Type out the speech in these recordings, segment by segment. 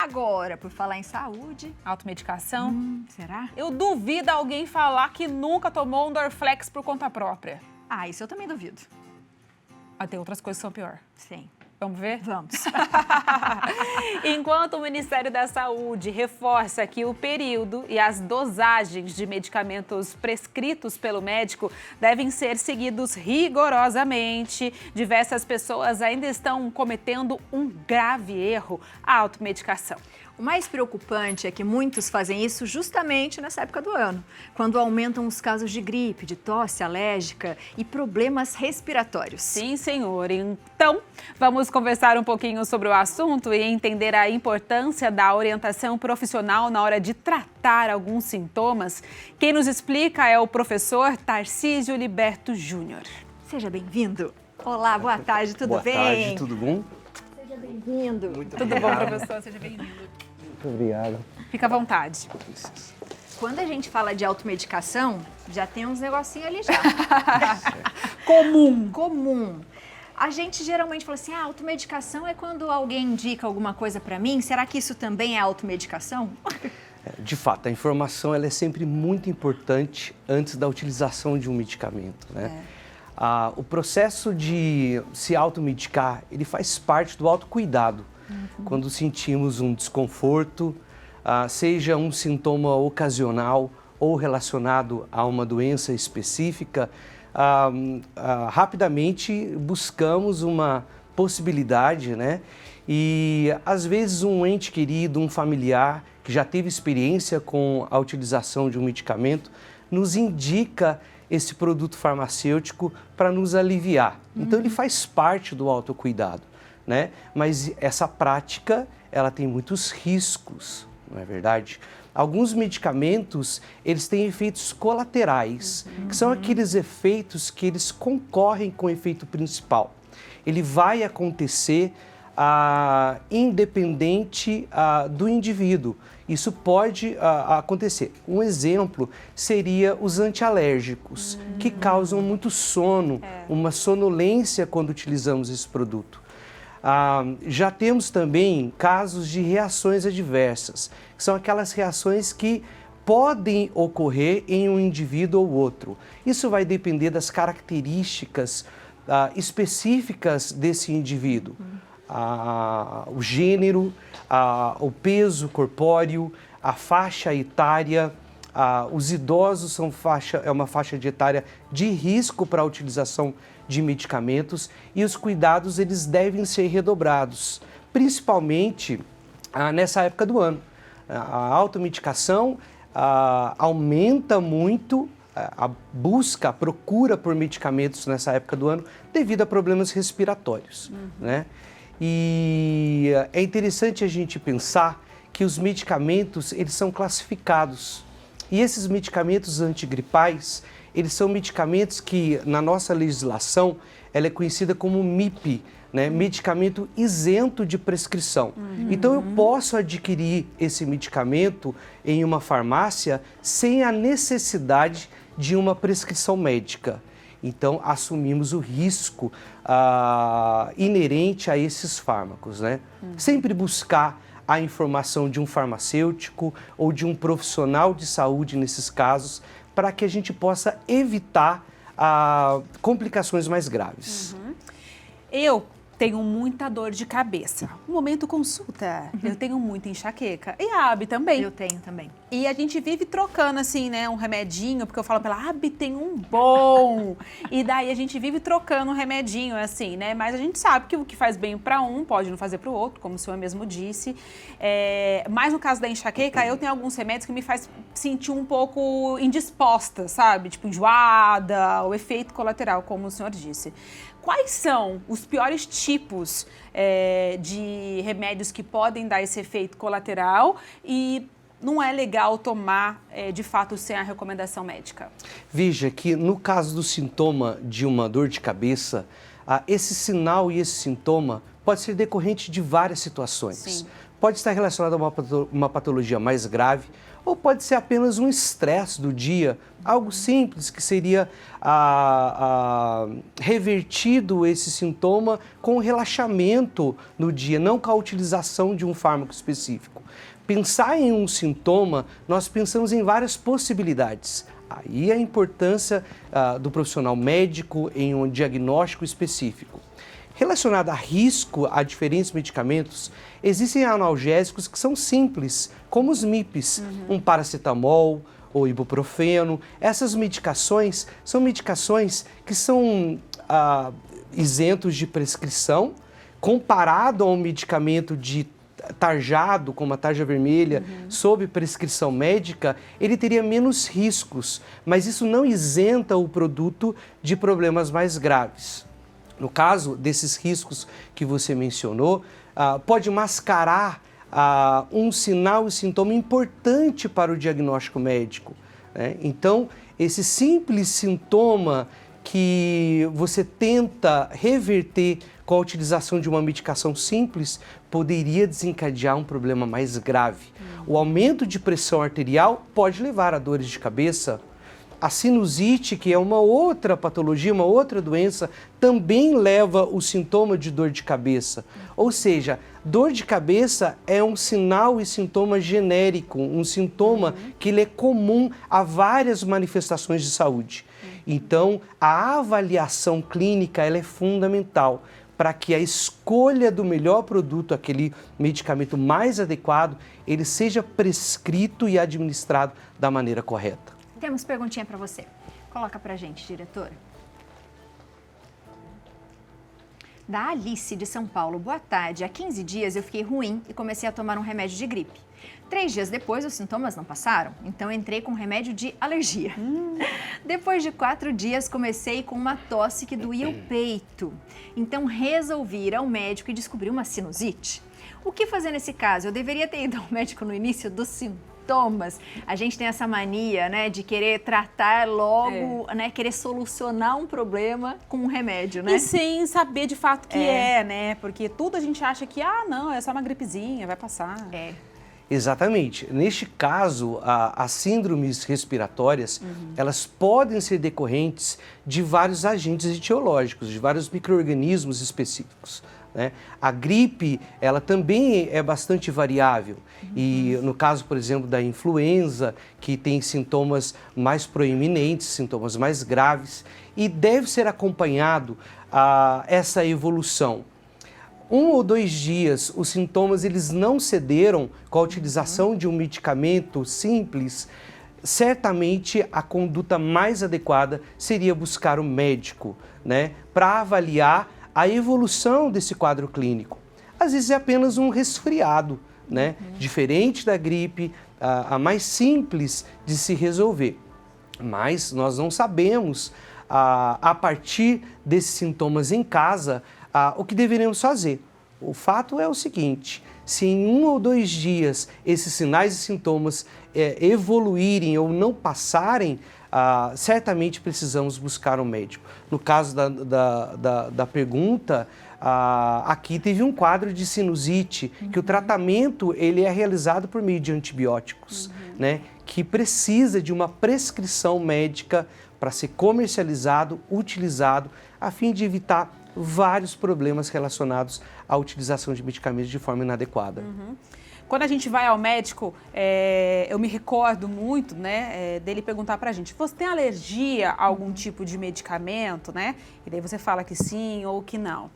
Agora, por falar em saúde... Automedicação? Será? Eu duvido alguém falar que nunca tomou um Dorflex por conta própria. Ah, isso eu também duvido. Mas tem outras coisas que são pior. Sim. Vamos ver? Vamos. Enquanto o Ministério da Saúde reforça que o período e as dosagens de medicamentos prescritos pelo médico devem ser seguidos rigorosamente, diversas pessoas ainda estão cometendo um grave erro: a automedicação. O mais preocupante é que muitos fazem isso justamente nessa época do ano, quando aumentam os casos de gripe, de tosse alérgica e problemas respiratórios. Sim, senhor. Então, vamos conversar um pouquinho sobre o assunto e entender a importância da orientação profissional na hora de tratar alguns sintomas. Quem nos explica é o professor Tarcísio Liberto Júnior. Seja bem-vindo. Olá, boa tarde, tudo bem? Boa tarde, tudo bom? Seja bem-vindo. Tudo bom, professor? Seja bem-vindo. Muito obrigado. Fica à vontade. Quando a gente fala de automedicação, já tem uns negocinhos ali já. Comum. A gente geralmente fala assim, automedicação é quando alguém indica alguma coisa para mim. Será que isso também é automedicação? De fato, a informação ela é sempre muito importante antes da utilização de um medicamento, né? O processo de se automedicar, ele faz parte do autocuidado. Quando sentimos um desconforto, seja um sintoma ocasional ou relacionado a uma doença específica, rapidamente buscamos uma possibilidade, né? E às vezes um ente querido, um familiar que já teve experiência com a utilização de um medicamento, nos indica esse produto farmacêutico para nos aliviar. Então ele faz parte do autocuidado, né? Mas essa prática, ela tem muitos riscos, não é verdade? Alguns medicamentos, eles têm efeitos colaterais, que são aqueles efeitos que eles concorrem com o efeito principal. Ele vai acontecer independente do indivíduo. Isso pode acontecer. Um exemplo seria os antialérgicos, que causam muito sono, uma sonolência quando utilizamos esse produto. Já temos também casos de reações adversas, que são aquelas reações que podem ocorrer em um indivíduo ou outro. Isso vai depender das características específicas desse indivíduo. O gênero, o peso corpóreo, a faixa etária. Os idosos é uma faixa de etária de risco para a utilização de medicamentos e os cuidados eles devem ser redobrados, principalmente nessa época do ano. A automedicação aumenta muito a busca, a procura por medicamentos nessa época do ano devido a problemas respiratórios, né? E é interessante a gente pensar que os medicamentos eles são classificados. E esses medicamentos antigripais, eles são medicamentos que, na nossa legislação, ela é conhecida como MIP, né? Medicamento isento de prescrição. Então, eu posso adquirir esse medicamento em uma farmácia sem a necessidade de uma prescrição médica. Então, assumimos o risco inerente a esses fármacos, né? Sempre buscar a informação de um farmacêutico ou de um profissional de saúde nesses casos, para que a gente possa evitar complicações mais graves. Eu tenho muita dor de cabeça. Um momento consulta. Eu tenho muita enxaqueca. E a Abi também. Eu tenho também. E a gente vive trocando, assim, né, um remedinho, porque eu falo pra ela, Abi, tem um bom. E daí a gente vive trocando um remedinho, assim, né? Mas a gente sabe que o que faz bem pra um pode não fazer pro outro, como o senhor mesmo disse. Mas no caso da enxaqueca, eu tenho alguns remédios que me faz sentir um pouco indisposta, sabe? Tipo, enjoada, o efeito colateral, como o senhor disse. Quais são os piores tipos de remédios que podem dar esse efeito colateral e não é legal tomar, de fato, sem a recomendação médica? Veja que no caso do sintoma de uma dor de cabeça, esse sinal e esse sintoma pode ser decorrente de várias situações. Sim. pode estar relacionado a uma patologia mais grave, ou pode ser apenas um estresse do dia, algo simples que seria revertido esse sintoma com relaxamento no dia, não com a utilização de um fármaco específico. Pensar em um sintoma, nós pensamos em várias possibilidades. Aí a importância do profissional médico em um diagnóstico específico. Relacionado a risco a diferentes medicamentos, existem analgésicos que são simples, como os MIPs, um paracetamol ou ibuprofeno. Essas medicações são medicações que são isentos de prescrição, comparado a um medicamento tarjado, como a tarja vermelha, sob prescrição médica, ele teria menos riscos, mas isso não isenta o produto de problemas mais graves. No caso desses riscos que você mencionou, pode mascarar um sinal e sintoma importante para o diagnóstico médico, né? Então, esse simples sintoma que você tenta reverter com a utilização de uma medicação simples poderia desencadear um problema mais grave. O aumento de pressão arterial pode levar a dores de cabeça. A sinusite, que é uma outra patologia, uma outra doença, também leva o sintoma de dor de cabeça. Ou seja, dor de cabeça é um sinal e sintoma genérico, um sintoma que ele é comum a várias manifestações de saúde. Então, a avaliação clínica ela é fundamental para que a escolha do melhor produto, aquele medicamento mais adequado, ele seja prescrito e administrado da maneira correta. Temos perguntinha para você. Coloca pra gente, diretora. Da Alice, de São Paulo. Boa tarde. Há 15 dias eu fiquei ruim e comecei a tomar um remédio de gripe. 3 dias depois, os sintomas não passaram, então entrei com remédio de alergia. Depois de 4 dias, comecei com uma tosse que doía o peito. Então resolvi ir ao médico e descobri uma sinusite. O que fazer nesse caso? Eu deveria ter ido ao médico no início dos sintomas. A gente tem essa mania, né, de querer tratar logo, né, querer solucionar um problema com um remédio, né? E sem saber de fato que né? Porque tudo a gente acha que, não, é só uma gripezinha, vai passar. Exatamente. Neste caso, as síndromes respiratórias, elas podem ser decorrentes de vários agentes etiológicos, de vários micro-organismos específicos, né? A gripe, ela também é bastante variável e no caso, por exemplo, da influenza, que tem sintomas mais proeminentes, sintomas mais graves e deve ser acompanhado essa evolução. 1 ou 2 dias, os sintomas eles não cederam com a utilização de um medicamento simples, certamente a conduta mais adequada seria buscar um médico, né, para avaliar a evolução desse quadro clínico. Às vezes é apenas um resfriado, né, diferente da gripe, a mais simples de se resolver. Mas nós não sabemos, a partir desses sintomas em casa, o que deveremos fazer. O fato é o seguinte, se em 1 ou 2 dias esses sinais e sintomas evoluírem ou não passarem, certamente precisamos buscar um médico. No caso da pergunta, aqui teve um quadro de sinusite, que o tratamento ele é realizado por meio de antibióticos, né, que precisa de uma prescrição médica para ser comercializado, utilizado, a fim de evitar vários problemas relacionados à utilização de medicamentos de forma inadequada. Quando a gente vai ao médico, eu me recordo muito, né, dele perguntar pra gente, você tem alergia a algum tipo de medicamento, né? E daí você fala que sim ou que não.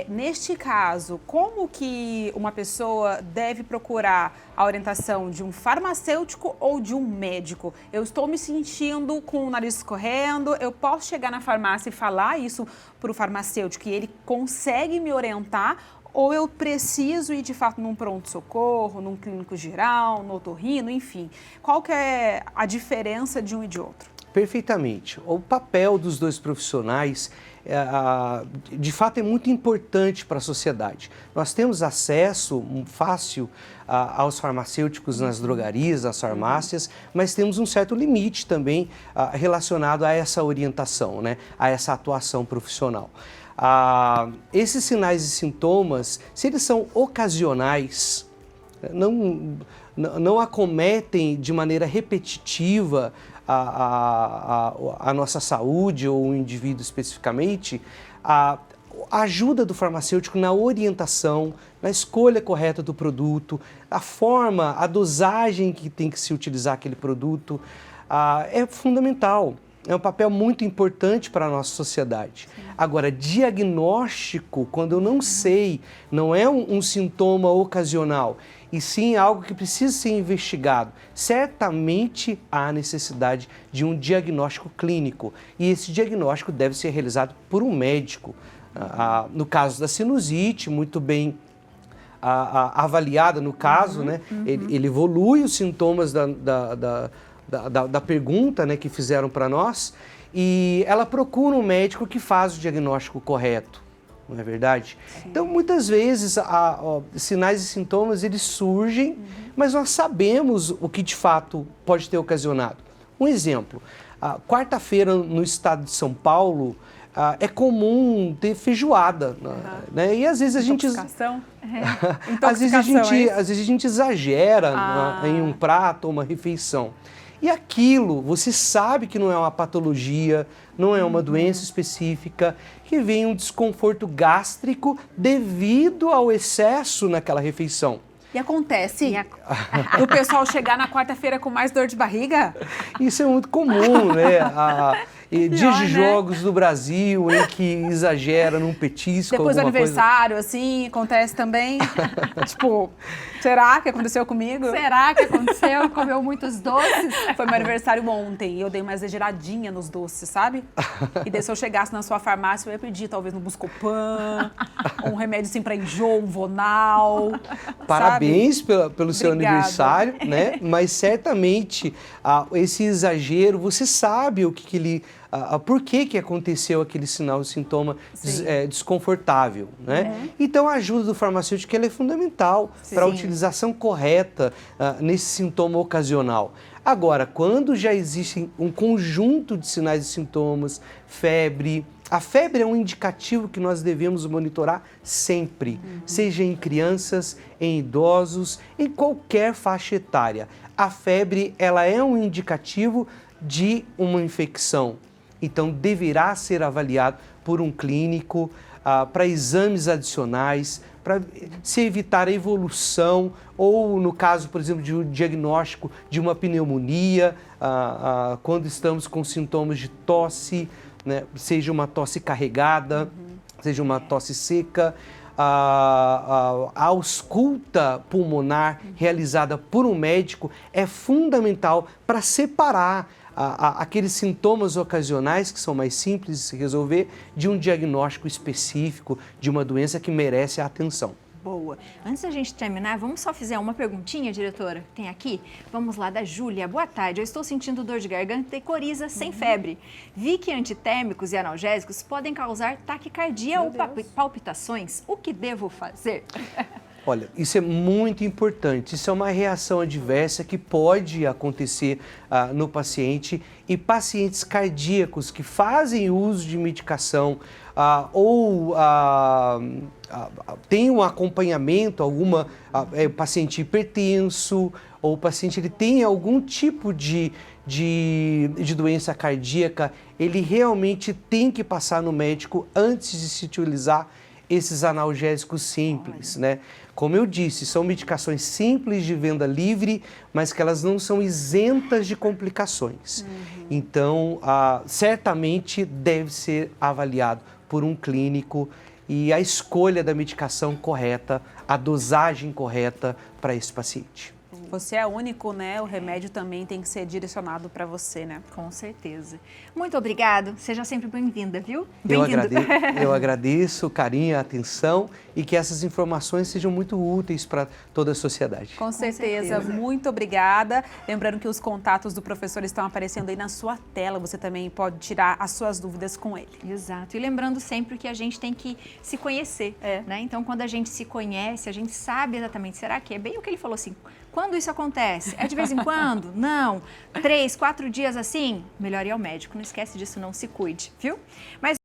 Neste caso, como que uma pessoa deve procurar a orientação de um farmacêutico ou de um médico? Eu estou me sentindo com o nariz escorrendo, eu posso chegar na farmácia e falar isso para o farmacêutico e ele consegue me orientar? Ou eu preciso ir, de fato, num pronto-socorro, num clínico geral, no otorrino, enfim. Qual que é a diferença de um e de outro? Perfeitamente. O papel dos dois profissionais, de fato, é muito importante para a sociedade. Nós temos acesso fácil aos farmacêuticos nas drogarias, nas farmácias, mas temos um certo limite também relacionado a essa orientação, né? A essa atuação profissional. Esses sinais e sintomas, se eles são ocasionais, não acometem de maneira repetitiva a nossa saúde ou o indivíduo especificamente, a ajuda do farmacêutico na orientação, na escolha correta do produto, a forma, a dosagem que tem que se utilizar aquele produto, é fundamental. É um papel muito importante para a nossa sociedade. Sim. Agora, diagnóstico, quando eu não sei, não é um sintoma ocasional, e sim algo que precisa ser investigado. Certamente há necessidade de um diagnóstico clínico, e esse diagnóstico deve ser realizado por um médico. No caso da sinusite, muito bem avaliada no caso, né? Ele evolui os sintomas da pergunta, né, que fizeram para nós, e ela procura um médico que faz o diagnóstico correto, não é verdade? Sim. Então, muitas vezes, sinais e sintomas, eles surgem, mas nós sabemos o que de fato pode ter ocasionado. Um exemplo, quarta-feira no estado de São Paulo, é comum ter feijoada, né? E às vezes a gente... Intoxicação? Às vezes a gente exagera em um prato ou uma refeição. E aquilo, você sabe que não é uma patologia, não é uma doença específica, que vem um desconforto gástrico devido ao excesso naquela refeição. E acontece o pessoal chegar na quarta-feira com mais dor de barriga? Isso é muito comum, né? Dias de jogos do Brasil em que exagera num petisco. Depois do aniversário, assim, acontece também. Tipo, será que aconteceu comigo? Será que aconteceu? Comeu muitos doces? Foi meu aniversário ontem e eu dei uma exageradinha nos doces, sabe? E daí se eu chegasse na sua farmácia, eu ia pedir talvez um Buscopan, um remédio assim pra enjoo, um Vonal. Parabéns pelo seu aniversário, né? Mas certamente esse exagero, você sabe o que ele... por que aconteceu aquele sinal, sintoma desconfortável, né? Então a ajuda do farmacêutico ela é fundamental para a utilização correta nesse sintoma ocasional. Agora, quando já existe um conjunto de sinais e sintomas, febre, a febre é um indicativo que nós devemos monitorar sempre, seja em crianças, em idosos, em qualquer faixa etária. A febre ela é um indicativo de uma infecção. Então, deverá ser avaliado por um clínico para exames adicionais, para se evitar a evolução ou, no caso, por exemplo, de um diagnóstico de uma pneumonia, quando estamos com sintomas de tosse, né, seja uma tosse carregada, seja uma tosse seca, a ausculta pulmonar realizada por um médico é fundamental para separar aqueles sintomas ocasionais, que são mais simples de se resolver, de um diagnóstico específico de uma doença que merece a atenção. Boa. Antes da gente terminar, vamos só fazer uma perguntinha, diretora? Tem aqui? Vamos lá, da Júlia. Boa tarde, eu estou sentindo dor de garganta e coriza sem febre. Vi que antitérmicos e analgésicos podem causar taquicardia ou palpitações. O que devo fazer? Olha, isso é muito importante, isso é uma reação adversa que pode acontecer no paciente, e pacientes cardíacos que fazem uso de medicação ou tem um acompanhamento, paciente hipertenso, ou o paciente ele tem algum tipo de doença cardíaca, ele realmente tem que passar no médico antes de se utilizar esses analgésicos simples, né? Como eu disse, são medicações simples de venda livre, mas que elas não são isentas de complicações. Então, certamente deve ser avaliado por um clínico e a escolha da medicação correta, a dosagem correta para esse paciente. Você é único, né? O remédio também tem que ser direcionado para você, né? Com certeza. Muito obrigado. Seja sempre bem-vinda, viu? Eu agradeço o carinho, a atenção e que essas informações sejam muito úteis para toda a sociedade. Com certeza. Muito obrigada. Lembrando que os contatos do professor estão aparecendo aí na sua tela. Você também pode tirar as suas dúvidas com ele. Exato. E lembrando sempre que a gente tem que se conhecer, né? Então, quando a gente se conhece, a gente sabe exatamente, será que é bem o que ele falou assim, quando isso acontece? É de vez em quando? Não. 3, 4 dias assim? Melhor ir ao médico. Não esquece disso, não, se cuide, viu? Mas